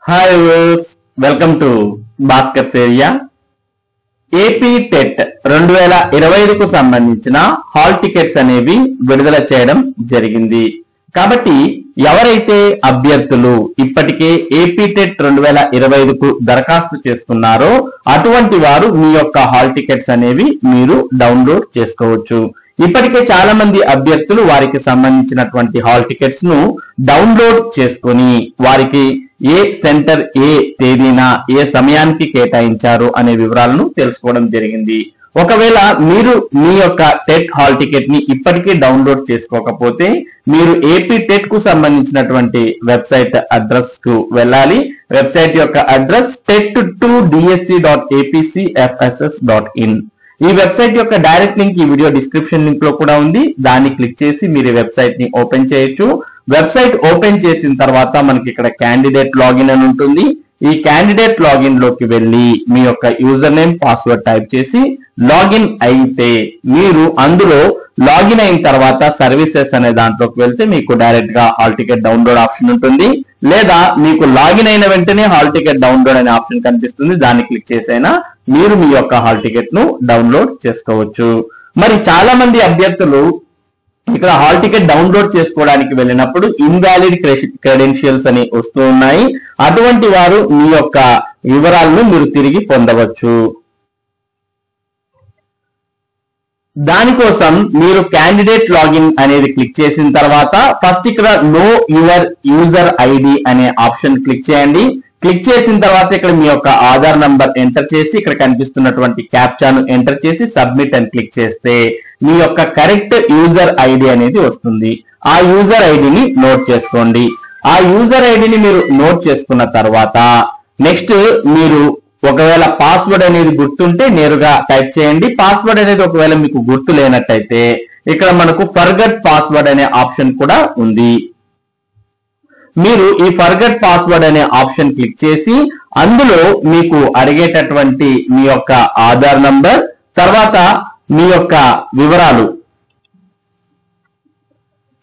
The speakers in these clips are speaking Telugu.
Hi viewers, welcome to Bhaskar area. AP TET 2025కు సంబంధించిన హాల్ టికెట్స్ అనేవి విడుదల చేయడం జరిగింది. కాబట్టి ఎవరైతే అభ్యర్థులు ఇప్పటికే ఏపీ టెట్ 2025కు దరఖాస్తు చేసుకున్నారో అటువంటి వారు మీ యొక్క హాల్ టికెట్స్ అనేవి మీరు డౌన్లోడ్ చేసుకోవచ్చు. ఇప్పటికే చాలా మంది అభ్యర్థులు వారికి సంబంధించినటువంటి హాల్ టికెట్స్ ను డౌన్లోడ్ చేసుకొని వారికి ఏ సెంటర్ ఏ తేదీన ఏ సమయానికి కేటాయించారు అనే వివరాలను తెలుసుకోవడం జరిగింది. ఒకవేళ మీరు మీ యొక్క టెట్ హాల్ టికెట్ ని ఇప్పటికీ డౌన్లోడ్ చేసుకోకపోతే మీరు ఏపీ టెట్ కు సంబంధించినటువంటి వెబ్సైట్ అడ్రస్ కు వెళ్ళాలి. వెబ్సైట్ యొక్క అడ్రస్ tet2dsc.apcfss.in. ఈ వెబ్సైట్ యొక్క డైరెక్ట్ లింక్ ఈ వీడియో డిస్క్రిప్షన్ లింక్ లో కూడా ఉంది. దాన్ని క్లిక్ చేసి మీరు వెబ్సైట్ ని ఓపెన్ చేయొచ్చు. వెబ్సైట్ ఓపెన్ చేసిన తర్వాత మనకి ఇక్కడ క్యాండిడేట్ లాగిన్ అని ఉంటుంది. ఈ క్యాండిడేట్ లాగిన్ లోకి వెళ్ళి మీ యొక్క యూజర్ నేమ్ పాస్వర్డ్ టైప్ చేసి లాగిన్ అయితే మీరు అందులో లాగిన్ అయిన తర్వాత సర్వీసెస్ అనే దాంట్లోకి వెళ్తే మీకు డైరెక్ట్ గా హాల్ టికెట్ డౌన్లోడ్ ఆప్షన్ ఉంటుంది. లేదా మీకు లాగిన్ అయిన వెంటనే హాల్ టికెట్ డౌన్లోడ్ అనే ఆప్షన్ కనిపిస్తుంది. దాన్ని క్లిక్ చేసైనా మీరు మీ యొక్క హాల్ టికెట్ ను డౌన్లోడ్ చేసుకోవచ్చు. మరి చాలా మంది అభ్యర్థులు ఇక్కడ హాల్ టికెట్ డౌన్లోడ్ చేసుకోవడానికి వెళ్ళినప్పుడు ఇన్వాలిడ్ క్రెడెన్షియల్స్ అని వస్తూ ఉన్నాయి. అటువంటి వారు మీ యొక్క వివరాలను మీరు తిరిగి పొందవచ్చు. దానికోసం మీరు క్యాండిడేట్ లాగిన్ అనేది క్లిక్ చేసిన తర్వాత ఫస్ట్ ఇక్కడ నో యువర్ యూజర్ ఐడి అనే ఆప్షన్ క్లిక్ చేయండి. క్లిక్ చేసిన తర్వాత ఇక్కడ మీ యొక్క ఆధార్ నంబర్ ఎంటర్ చేసి ఇక్కడ కనిపిస్తున్నటువంటి క్యాప్చాను ఎంటర్ చేసి సబ్మిట్ అని క్లిక్ చేస్తే మీ యొక్క కరెక్ట్ యూజర్ ఐడి అనేది వస్తుంది. ఆ యూజర్ ఐడిని నోట్ చేసుకోండి. ఆ యూజర్ ఐడిని మీరు నోట్ చేసుకున్న తర్వాత నెక్స్ట్ మీరు ఒకవేళ పాస్వర్డ్ అనేది గుర్తుంటే నేరుగా టైప్ చేయండి. పాస్వర్డ్ అనేది ఒకవేళ మీకు గుర్తు లేనట్టయితే ఇక్కడ మనకు ఫర్గట్ పాస్వర్డ్ అనే ఆప్షన్ కూడా ఉంది. మీరు ఈ ఫర్గట్ పాస్వర్డ్ అనే ఆప్షన్ క్లిక్ చేసి అందులో మీకు అడిగేటటువంటి మీ యొక్క ఆధార్ నంబర్ తర్వాత మీ యొక్క వివరాలు,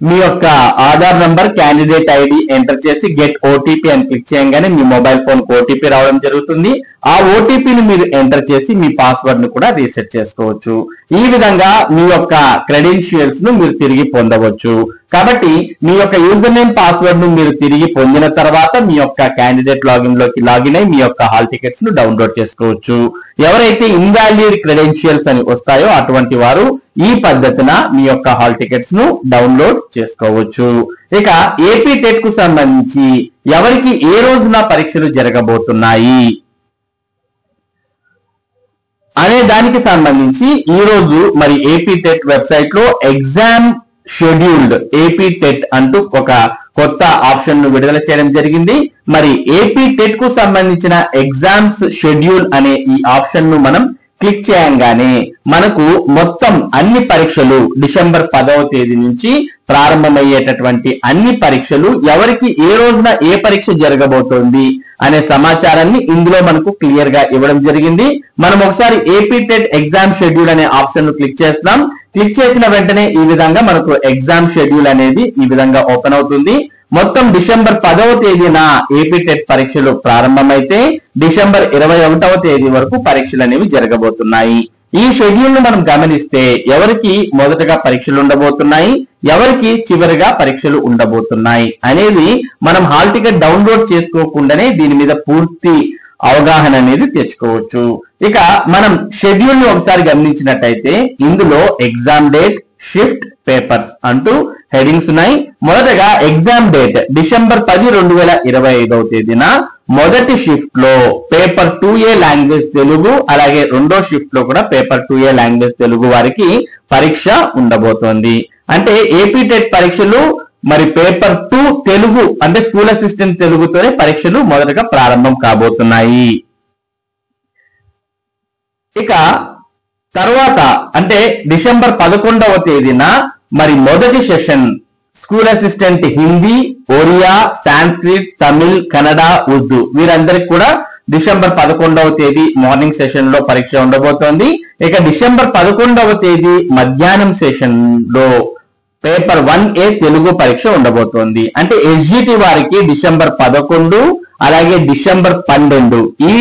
మీ యొక్క Aadhaar number candidate ID enter చేసి గెట్ ఓటీపీ అని క్లిక్ చేయగానే మీ మొబైల్ ఫోన్ ఓటీపీ రావడం జరుగుతుంది. ఆ ఓటీపీని మీరు ఎంటర్ చేసి మీ పాస్వర్డ్ ను కూడా రీసెట్ చేసుకోవచ్చు. ఈ విధంగా మీ యొక్క క్రెడెన్షియల్స్ ను మీరు తిరిగి పొందవచ్చు. కాబట్టి మీ యొక్క యూజర్ నేమ్ పాస్వర్డ్ ను మీరు తిరిగి పొందిన తర్వాత మీ యొక్క క్యాండిడేట్ లాగిన్ లోకి లాగిన్ అయి మీ యొక్క హాల్ టికెట్స్ ను డౌన్లోడ్ చేసుకోవచ్చు. ఎవరైతే ఇన్వాలిడ్ క్రెడెన్షియల్స్ అని వస్తాయో అటువంటి వారు ఈ పద్ధతిన మీ యొక్క హాల్ టికెట్స్ ను డౌన్లోడ్ చేసుకోవచ్చు. ఇక ఏపీ టెట్ కు సంబంధించి ఎవరికి ఏ రోజున పరీక్షలు జరగబోతున్నాయి అనే దానికి సంబంధించి ఈ రోజు మరి ఏపీ టెట్ వెబ్సైట్ లో ఎగ్జామ్ షెడ్యూల్డ్ ఏపీ టెట్ అంటూ ఒక కొత్త ఆప్షన్ ను విడుదల చేయడం జరిగింది. మరి ఏపీ టెట్ కు సంబంధించిన ఎగ్జామ్స్ షెడ్యూల్ అనే ఈ ఆప్షన్ ను మనం క్లిక్ చేయంగానే మనకు మొత్తం అన్ని పరీక్షలు డిసెంబర్ 10వ తేదీ నుంచి ప్రారంభమయ్యేటటువంటి అన్ని పరీక్షలు ఎవరికి ఏ రోజున ఏ పరీక్ష జరగబోతోంది అనే సమాచారాన్ని ఇందులో మనకు క్లియర్ గా ఇవ్వడం జరిగింది. మనం ఒకసారి ఏపీ టెట్ ఎగ్జామ్ షెడ్యూల్ అనే ఆప్షన్ ను క్లిక్ చేస్తాం. క్లిక్ చేసిన వెంటనే ఈ విధంగా మనకు ఎగ్జామ్ షెడ్యూల్ అనేది ఈ విధంగా ఓపెన్ అవుతుంది. మొత్తం డిసెంబర్ 10వ తేదీన ఏపీ టెట్ పరీక్షలు ప్రారంభమైతే డిసెంబర్ 21వ తేదీ వరకు పరీక్షలు అనేవి జరగబోతున్నాయి. ఈ షెడ్యూల్ ను మనం గమనిస్తే ఎవరికి మొదటగా పరీక్షలు ఉండబోతున్నాయి, ఎవరికి చివరిగా పరీక్షలు ఉండబోతున్నాయి అనేది మనం హాల్ టికెట్ డౌన్లోడ్ చేసుకోకుండానే దీని మీద పూర్తి అవగాహన అనేది తెచ్చుకోవచ్చు. ఇక మనం షెడ్యూల్ ని ఒకసారి గమనించినట్టయితే ఇందులో ఎగ్జామ్ డేట్, షిఫ్ట్, పేపర్స్ అంటూ హెడింగ్స్ ఉన్నాయి. మొదటగా ఎగ్జామ్ డేట్ డిసెంబర్ 10, 2025వ తేదీన మొదటి షిఫ్ట్ లో పేపర్ 2A లాంగ్వేజ్ తెలుగు, అలాగే రెండో షిఫ్ట్ లో కూడా పేపర్ 2A లాంగ్వేజ్ తెలుగు వారికి పరీక్ష ఉండబోతోంది. అంటే ఏపీ టెట్ పరీక్షలు మరి పేపర్ 2 తెలుగు అంటే స్కూల్ అసిస్టెంట్ తెలుగుతోనే పరీక్షలు మొదటగా ప్రారంభం కాబోతున్నాయి. ఇక తర్వాత అంటే డిసెంబర్ 11వ తేదీన మరి మొదటి session school assistant Hindi, Oriya, Sanskrit, Tamil, Kannada, Urdu వీరందరికి కూడా డిసెంబర్ 11వ తేదీ మార్నింగ్ సెషన్ లో పరీక్ష ఉండబోతోంది. ఇక డిసెంబర్ 11వ తేదీ మధ్యాహ్నం సెషన్ లో పేపర్ 1A తెలుగు పరీక్ష ఉండబోతోంది. అంటే ఎస్జిటి వారికి డిసెంబర్ 11 అలాగే డిసెంబర్ 12 ఈ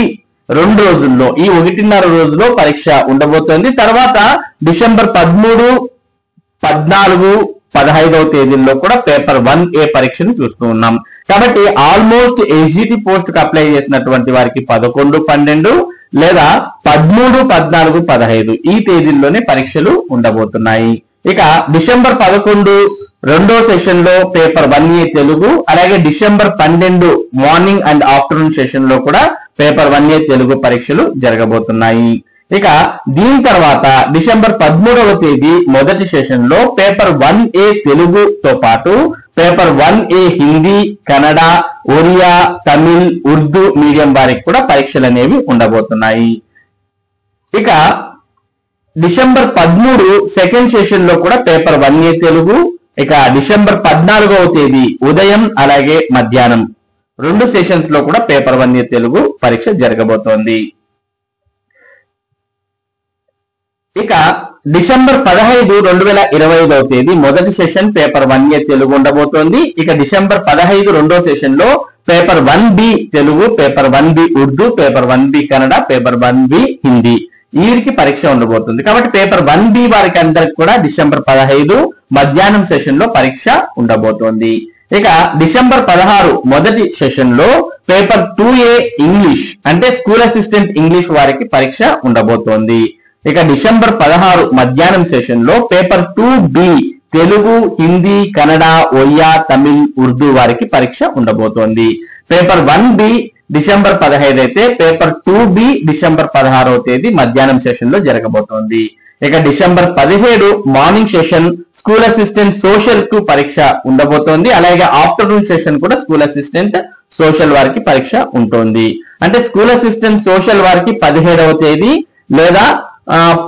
2 రోజుల్లో, ఈ 1.5 రోజుల్లో పరీక్ష ఉండబోతోంది. తర్వాత డిసెంబర్ 13, 14, 15వ తేదీల్లో కూడా పేపర్ 1A పరీక్షను చూస్తూ ఉన్నాం. కాబట్టి ఆల్మోస్ట్ ఎస్జిటి పోస్ట్ కు అప్లై చేసినటువంటి వారికి 11, 12 లేదా 13, 14, 15 ఈ తేదీల్లోనే పరీక్షలు ఉండబోతున్నాయి. ఇక డిసెంబర్ 11 రెండో సెషన్ లో పేపర్ 1A తెలుగు, అలాగే December 12 morning and afternoon session లో కూడా పేపర్ 1A తెలుగు పరీక్షలు జరగబోతున్నాయి. ఇక దీని తర్వాత డిసెంబర్ 13వ తేదీ మొదటి సెషన్ లో పేపర్ 1A తెలుగుతో పాటు paper 1A Hindi, Kannada, Oriya, Tamil, Urdu medium వారికి కూడా పరీక్షలు అనేవి ఉండబోతున్నాయి. ఇక డిసెంబర్ 13 సెకండ్ సెషన్ లో కూడా పేపర్ 1A తెలుగు, ఇక డిసెంబర్ 14వ తేదీ ఉదయం అలాగే మధ్యాహ్నం 2 సెషన్స్ లో కూడా పేపర్ 1A తెలుగు పరీక్ష జరగబోతోంది. ఇక డిసెంబర్ 15, 2025వ తేదీ మొదటి సెషన్ పేపర్ 1A తెలుగు ఉండబోతోంది. ఇక డిసెంబర్ 15 రెండో సెషన్ లో paper 1B Telugu, paper 1B Urdu, paper 1B Kannada, paper 1B Hindi వీరికి పరీక్ష ఉండబోతుంది. కాబట్టి పేపర్ 1B వారికి అందరికి కూడా డిసెంబర్ 15 మధ్యాహ్నం సెషన్ లో పరీక్ష ఉండబోతోంది. ఇక డిసెంబర్ 16 మొదటి సెషన్ లో పేపర్ 2A ఇంగ్లీష్ అంటే స్కూల్ అసిస్టెంట్ ఇంగ్లీష్ వారికి పరీక్ష ఉండబోతోంది. ఇక డిసెంబర్ 16 మధ్యాహ్నం సెషన్ లో పేపర్ 2B తెలుగు, హిందీ, కన్నడ, ఒరియా, తమిళ్, ఉర్దూ వారికి పరీక్ష ఉండబోతోంది. పేపర్ 1B డిసెంబర్ 15 అయితే పేపర్ 2B డిసెంబర్ 16వ తేదీ మధ్యాహ్నం సెషన్ లో జరగబోతోంది. ఇక December 17 morning session school assistant social కు పరీక్ష ఉండబోతోంది. అలాగే ఆఫ్టర్నూన్ సెషన్ కూడా స్కూల్ అసిస్టెంట్ సోషల్ వారికి పరీక్ష ఉంటుంది. అంటే స్కూల్ అసిస్టెంట్ సోషల్ వారికి 17వ తేదీ లేదా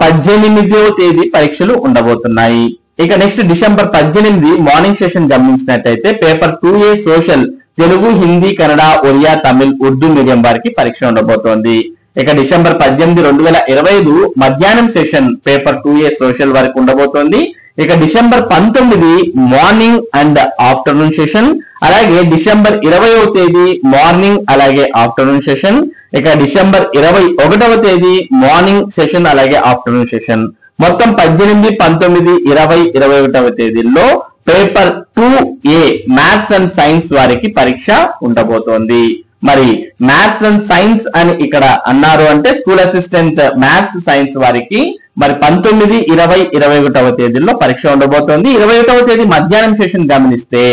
18వ తేదీ పరీక్షలు ఉండబోతున్నాయి. ఇక నెక్స్ట్ డిసెంబర్ 18 మార్నింగ్ సెషన్ గమనించినట్టయితే paper 2A social Telugu, Hindi, Kannada, Oriya, Tamil, Urdu medium వారికి పరీక్ష ఉండబోతోంది. ఇక డిసెంబర్ 18, 2025 మధ్యాహ్నం సెషన్ పేపర్ 2A సోషల్ వారికి ఉండబోతోంది. ఇక December 19 morning and afternoon session, అలాగే డిసెంబర్ 20వ తేదీ మార్నింగ్ అలాగే ఆఫ్టర్నూన్ సెషన్, ఇక డిసెంబర్ 21వ తేదీ మార్నింగ్ సెషన్ అలాగే ఆఫ్టర్నూన్ సెషన్. మొత్తం 18, 19, 20, 21వ తేదీల్లో paper 2A maths and science వారికి పరీక్ష ఉండబోతోంది. మరి మ్యాథ్స్ అండ్ సైన్స్ అని ఇక్కడ అన్నారు అంటే స్కూల్ అసిస్టెంట్ మ్యాథ్స్ సైన్స్ వారికి మరి 19, 20, 21వ తేదీల్లో పరీక్ష ఉండబోతోంది. 21వ తేదీ మధ్యాహ్నం సెషన్ గమనిస్తే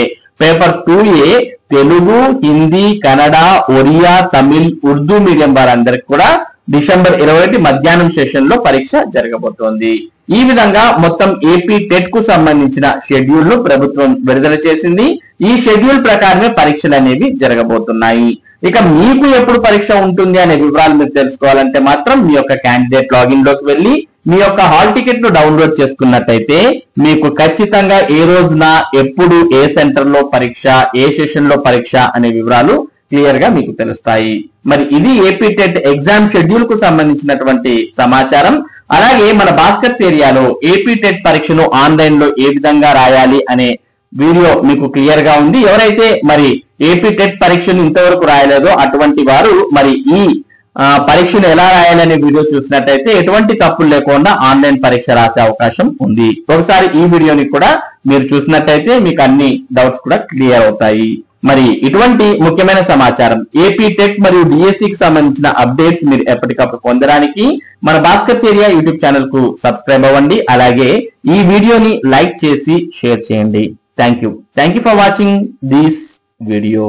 paper 2A Telugu, Hindi, Kannada, Oriya, Tamil, Urdu medium వారందరికి కూడా డిసెంబర్ 21 మధ్యాహ్నం సెషన్ లో పరీక్ష జరగబోతోంది. ఈ విధంగా మొత్తం ఏపీ టెట్ కు సంబంధించిన షెడ్యూల్ ను ప్రభుత్వం విడుదల చేసింది. ఈ షెడ్యూల్ ప్రకారమే పరీక్షలు అనేవి జరగబోతున్నాయి. ఇక మీకు ఎప్పుడు పరీక్ష ఉంటుంది అనే వివరాలు మీరు తెలుసుకోవాలంటే మాత్రం మీ యొక్క క్యాండిడేట్ లాగిన్ లోకి వెళ్ళి మీ యొక్క హాల్ టికెట్ ను డౌన్లోడ్ చేసుకున్నట్టయితే మీకు ఖచ్చితంగా ఏ రోజున, ఎప్పుడు, ఏ సెంటర్ లో పరీక్ష, ఏ సెషన్ లో పరీక్ష అనే వివరాలు క్లియర్ గా మీకు తెలుస్తాయి. మరి ఇది ఏపీ టెట్ ఎగ్జామ్ షెడ్యూల్ కు సంబంధించినటువంటి సమాచారం. అలాగే మన భాస్కర్స్ ఏరియాలో ఏపీ టెట్ పరీక్షను ఆన్లైన్ లో ఏ విధంగా రాయాలి అనే వీడియో మీకు క్లియర్ గా ఉంది. ఎవరైతే మరి ఏపీ టెట్ పరీక్షను ఇంతవరకు రాయలేదో అటువంటి వారు మరి ఈ పరీక్షను ఎలా రాయాలనే వీడియో చూసినట్టయితే ఎటువంటి తప్పులు లేకుండా ఆన్లైన్ పరీక్ష రాసే అవకాశం ఉంది. ఒకసారి ఈ వీడియోని కూడా మీరు చూసినట్టయితే మీకు అన్ని డౌట్స్ కూడా క్లియర్ అవుతాయి. మరి ఇటువంటి ముఖ్యమైన సమాచారం ఏపీ టెట్ మరియు డిఎస్సికి సంబంధించిన అప్డేట్స్ మీరు ఎప్పటికప్పుడు పొందడానికి మన భాస్కర్స్ ఏరియా యూట్యూబ్ ఛానల్ కు సబ్స్క్రైబ్ అవ్వండి. అలాగే ఈ వీడియోని లైక్ చేసి షేర్ చేయండి. Thank you for watching this video.